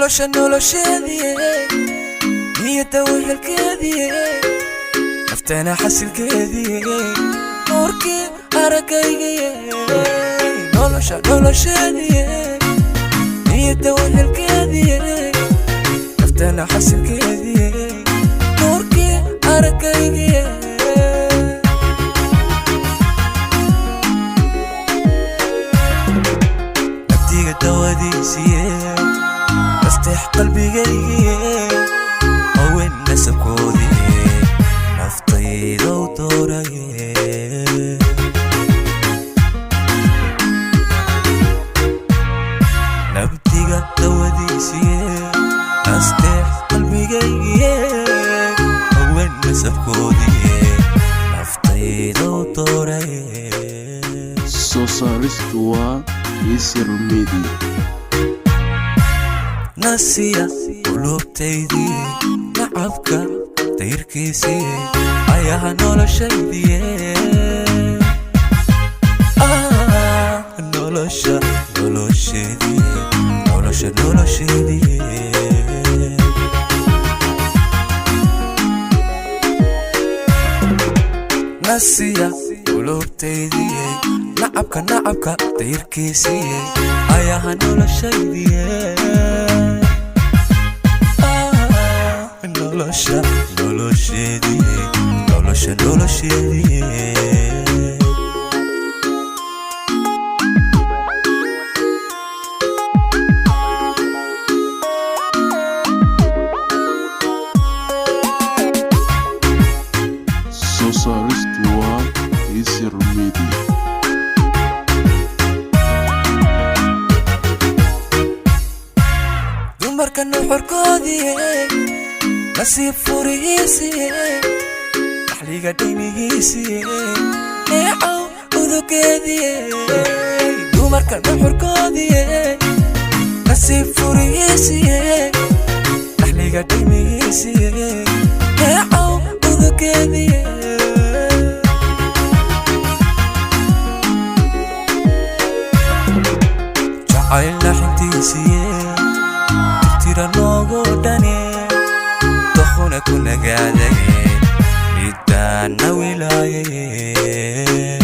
nolosheediyey niyada wehelkeediyey naftana xasilkeediyey nuurkii aragaygayey nolosheediyey niyada wehelkeediyey naftana xasilkeediyey nuurkii aragaygayey nabdiga dawadiisiyey استح قلبي جاي وين نسكودي نفطي لو طوري نبتي قد وديسي استح قلبي جاي وين نسكودي نفطي لو طوري سوسارستوا هيسير ميدي ناسية قلوبتيدي نعبك تيركيسي أيها nolosheediyey nolosheediyey ناسية قلوبتيدي نعبك تيركيسي أيها nolosheediyey nolosheediyey سوسارستوا هيسير ميدي dumarka nuxurkoodiyey nasiib furihiisiyey dhaxliga dhaymihiisiyey neecow udugeediyey dumarka nuxurkoodiyey nasiib furihiisiyey dhaxliga dhaymihiisiyey neecow udugeediyey jacayl naxintiisiyey tirtira noogu dhani dokhuna ku nagaadayey middaana wilaayayey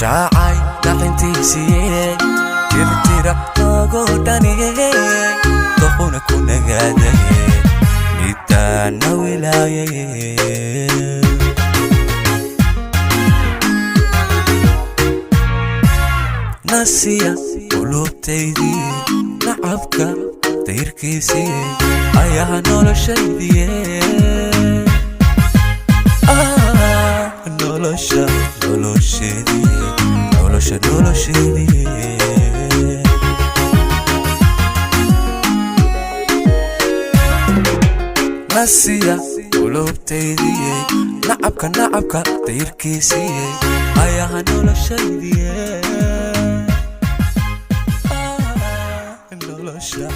jacayl naxintiisiyey tirtira noogu dhani dokhuna ku nagaadayey middaana wilaayayey ناسية قلوبتيدي نعبك تيركيسي أيها nolosheediyey nolosheediyey ناسية قلوبتيدي نعبك تيركيسي أيها nolosheediyey nolosha